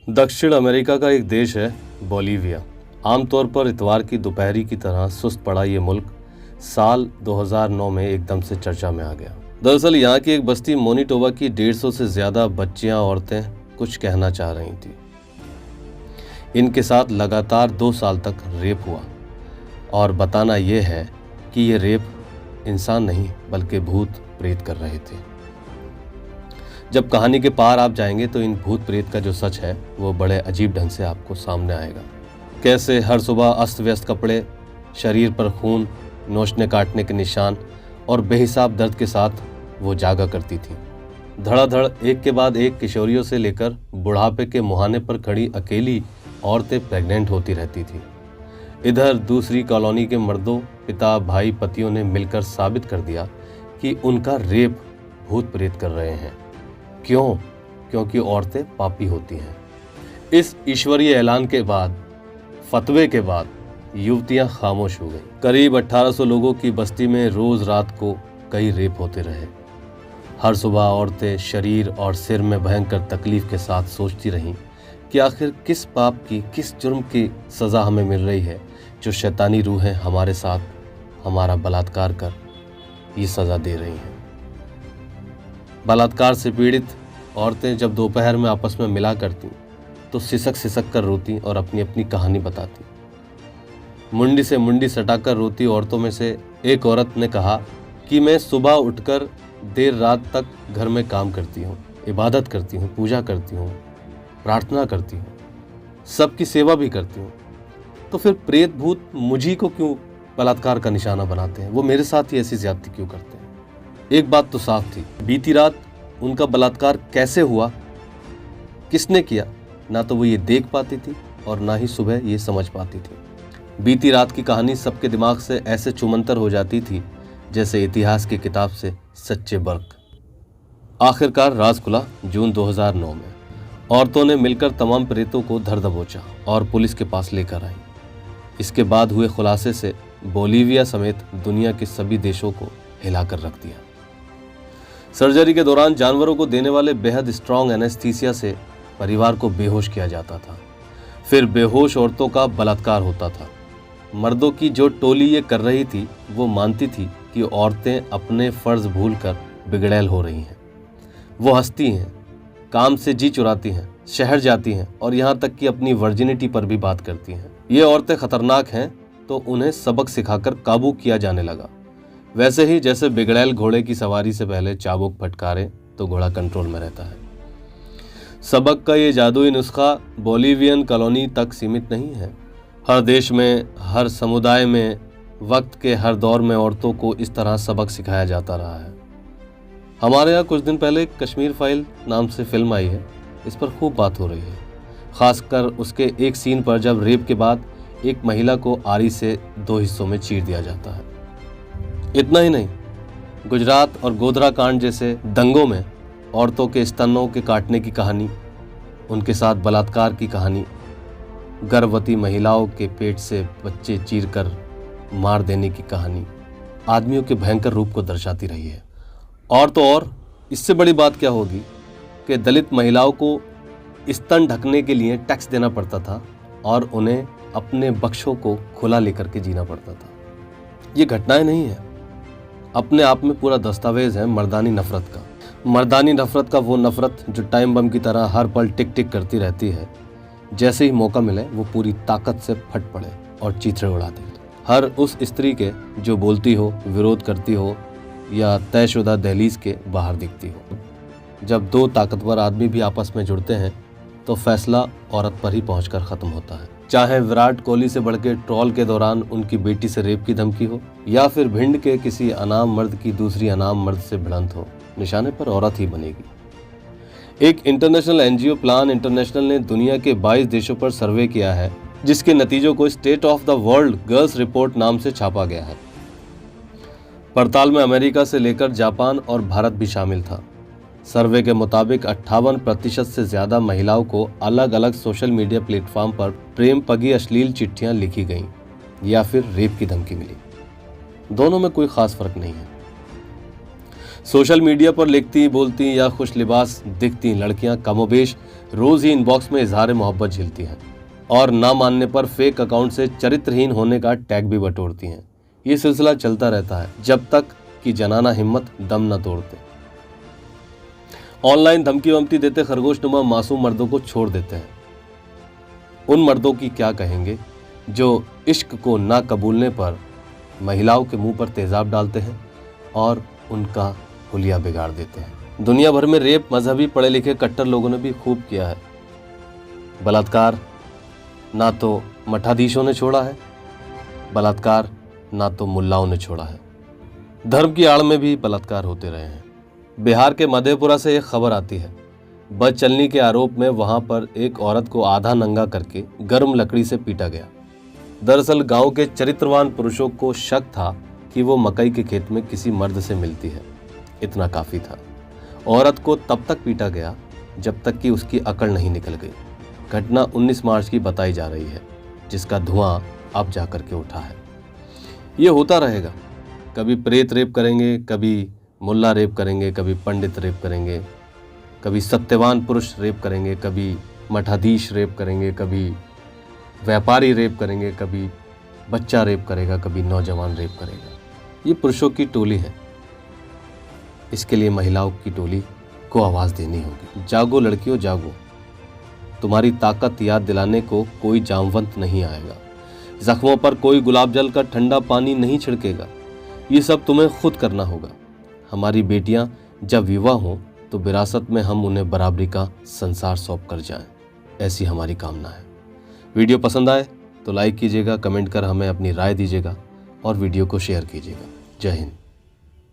दक्षिण अमेरिका का एक देश है बोलीविया। आमतौर पर इतवार की दोपहरी की तरह सुस्त पड़ा ये मुल्क साल 2009 में एकदम से चर्चा में आ गया। दरअसल यहाँ की एक बस्ती मोनिटोवा की 150 से ज्यादा बच्चियां औरतें कुछ कहना चाह रही थी। इनके साथ लगातार 2 साल तक रेप हुआ और बताना यह है कि ये रेप इंसान नहीं बल्कि भूत प्रेत कर रहे थे। जब कहानी के पार आप जाएंगे तो इन भूत प्रेत का जो सच है वो बड़े अजीब ढंग से आपको सामने आएगा। कैसे हर सुबह अस्त व्यस्त कपड़े, शरीर पर खून, नोचने काटने के निशान और बेहिसाब दर्द के साथ वो जागा करती थी। धड़ाधड़ एक के बाद एक किशोरियों से लेकर बुढ़ापे के मुहाने पर खड़ी अकेली औरतें प्रेग्नेंट होती रहती थी। इधर दूसरी कॉलोनी के मर्दों, पिता, भाई, पतियों ने मिलकर साबित कर दिया कि उनका रेप भूत प्रेत कर रहे हैं। क्यों? क्योंकि औरतें पापी होती हैं। इस ईश्वरीय ऐलान के बाद, फतवे के बाद युवतियां खामोश हो गईं। करीब 1800 लोगों की बस्ती में रोज रात को कई रेप होते रहे। हर सुबह औरतें शरीर और सिर में भयंकर तकलीफ के साथ सोचती रहीं कि आखिर किस पाप की, किस जुर्म की सज़ा हमें मिल रही है जो शैतानी रूहें हमारे साथ हमारा बलात्कार कर ये सज़ा दे रही हैं। बलात्कार से पीड़ित औरतें जब दोपहर में आपस में मिला करती तो सिसक सिसक कर रोती और अपनी अपनी कहानी बताती। मुंडी से मुंडी सटाकर रोती औरतों में से एक औरत ने कहा कि मैं सुबह उठकर देर रात तक घर में काम करती हूँ, इबादत करती हूँ, पूजा करती हूँ, प्रार्थना करती हूँ, सबकी सेवा भी करती हूँ, तो फिर प्रेत भूत मुझी को क्यों बलात्कार का निशाना बनाते हैं? वो मेरे साथ ही ऐसी ज्यादती क्यों करते हैं? एक बात तो साफ थी, बीती रात उनका बलात्कार कैसे हुआ, किसने किया, ना तो वो ये देख पाती थी और ना ही सुबह ये समझ पाती थी। बीती रात की कहानी सबके दिमाग से ऐसे चुमंतर हो जाती थी जैसे इतिहास की किताब से सच्चे बर्क। आखिरकार राज खुला जून 2009 में। औरतों ने मिलकर तमाम प्रेतों को धर दबोचा और पुलिस के पास लेकर आई। इसके बाद हुए खुलासे से बोलीविया समेत दुनिया के सभी देशों को हिलाकर रख दिया। सर्जरी के दौरान जानवरों को देने वाले बेहद स्ट्रॉन्ग एनेस्थीसिया से परिवार को बेहोश किया जाता था। फिर बेहोश औरतों का बलात्कार होता था। मर्दों की जो टोली ये कर रही थी वो मानती थी कि औरतें अपने फर्ज भूलकर बिगड़ैल हो रही हैं। वो हंसती हैं, काम से जी चुराती हैं, शहर जाती हैं और यहाँ तक कि अपनी वर्जिनिटी पर भी बात करती हैं। ये औरतें खतरनाक हैं तो उन्हें सबक सिखाकर काबू किया जाने लगा। वैसे ही जैसे बिगड़ैल घोड़े की सवारी से पहले चाबुक फटकारे तो घोड़ा कंट्रोल में रहता है। सबक का ये जादुई नुस्खा बोलीवियन कॉलोनी तक सीमित नहीं है। हर देश में, हर समुदाय में, वक्त के हर दौर में औरतों को इस तरह सबक सिखाया जाता रहा है। हमारे यहाँ कुछ दिन पहले कश्मीर फाइल नाम से फिल्म आई है, इस पर खूब बात हो रही है। खासकर उसके एक सीन पर जब रेप के बाद एक महिला को आरी से 2 हिस्सों में चीर दिया जाता है। इतना ही नहीं, गुजरात और गोधरा कांड जैसे दंगों में औरतों के स्तनों के काटने की कहानी, उनके साथ बलात्कार की कहानी, गर्भवती महिलाओं के पेट से बच्चे चीरकर मार देने की कहानी आदमियों के भयंकर रूप को दर्शाती रही है। और तो और इससे बड़ी बात क्या होगी कि दलित महिलाओं को स्तन ढकने के लिए टैक्स देना पड़ता था और उन्हें अपने बख्शों को खुला लेकर के जीना पड़ता था। ये घटनाएं नहीं है, अपने आप में पूरा दस्तावेज है मर्दानी नफरत का। मर्दानी नफरत का वो नफरत जो टाइम बम की तरह हर पल टिक टिक करती रहती है। जैसे ही मौका मिले वो पूरी ताकत से फट पड़े और चीथड़े उड़ा दे। हर उस स्त्री के जो बोलती हो, विरोध करती हो या तयशुदा दहलीज के बाहर दिखती हो। जब 2 ताकतवर आदमी भी आपस में जुड़ते हैं तो फैसला औरत पर ही पहुंचकर ख़त्म होता है। चाहे विराट कोहली से बढ़ के ट्रॉल के दौरान उनकी बेटी से रेप की धमकी हो या फिर भिंड के किसी अनाम मर्द की दूसरी अनाम मर्द से भिड़ंत हो, निशाने पर औरत ही बनेगी। एक इंटरनेशनल एनजीओ प्लान इंटरनेशनल ने दुनिया के 22 देशों पर सर्वे किया है, जिसके नतीजों को state of the world girls report नाम से छापा गया है। पड़ताल में अमेरिका से लेकर जापान और भारत भी शामिल था। सर्वे के मुताबिक 58% से ज्यादा महिलाओं को अलग अलग सोशल मीडिया प्लेटफॉर्म पर प्रेम पगी अश्लील चिट्ठियां लिखी गईं या फिर रेप की धमकी मिली। दोनों में कोई खास फर्क नहीं है। सोशल मीडिया पर लिखती बोलती या खुश लिबास दिखती लड़कियां कमोबेश रोज ही इनबॉक्स में इजहार मोहब्बत झेलती हैं और ना मानने पर फेक अकाउंट से चरित्रहीन होने का टैग भी बटोरती हैं। ये सिलसिला चलता रहता है जब तक कि जनाना हिम्मत दम न तोड़ते। ऑनलाइन धमकी वमकी देते खरगोशनुमा मासूम मर्दों को छोड़ देते हैं। उन मर्दों की क्या कहेंगे जो इश्क को ना कबूलने पर महिलाओं के मुंह पर तेजाब डालते हैं और उनका हुलिया बिगाड़ देते हैं। दुनिया भर में रेप मजहबी पढ़े लिखे कट्टर लोगों ने भी खूब किया है। बलात्कार ना तो मठाधीशों ने छोड़ा है, बलात्कार ना तो मुल्लाओं ने छोड़ा है। धर्म की आड़ में भी बलात्कार होते रहे हैं। बिहार के मधेपुरा से एक खबर आती है। बदचलनी के आरोप में वहां पर एक औरत को आधा नंगा करके गर्म लकड़ी से पीटा गया। दरअसल गांव के चरित्रवान पुरुषों को शक था कि वो मकई के खेत में किसी मर्द से मिलती है। इतना काफी था। औरत को तब तक पीटा गया जब तक कि उसकी अकड़ नहीं निकल गई। घटना 19 मार्च की बताई जा रही है, जिसका धुआं अब जाकर के उठा है। ये होता रहेगा। कभी प्रेत रेप करेंगे, कभी मुल्ला रेप करेंगे, कभी पंडित रेप करेंगे, कभी सत्यवान पुरुष रेप करेंगे, कभी मठाधीश रेप करेंगे, कभी व्यापारी रेप करेंगे, कभी बच्चा रेप करेगा, कभी नौजवान रेप करेगा। ये पुरुषों की टोली है। इसके लिए महिलाओं की टोली को आवाज़ देनी होगी। जागो लड़कियों जागो। तुम्हारी ताकत याद दिलाने को कोई जामवंत नहीं आएगा। जख्मों पर कोई गुलाब जल का ठंडा पानी नहीं छिड़केगा। ये सब तुम्हें खुद करना होगा। हमारी बेटियां जब विवाह हों तो विरासत में हम उन्हें बराबरी का संसार सौंप कर जाएं, ऐसी हमारी कामना है। वीडियो पसंद आए तो लाइक कीजिएगा, कमेंट कर हमें अपनी राय दीजिएगा और वीडियो को शेयर कीजिएगा। जय हिंद।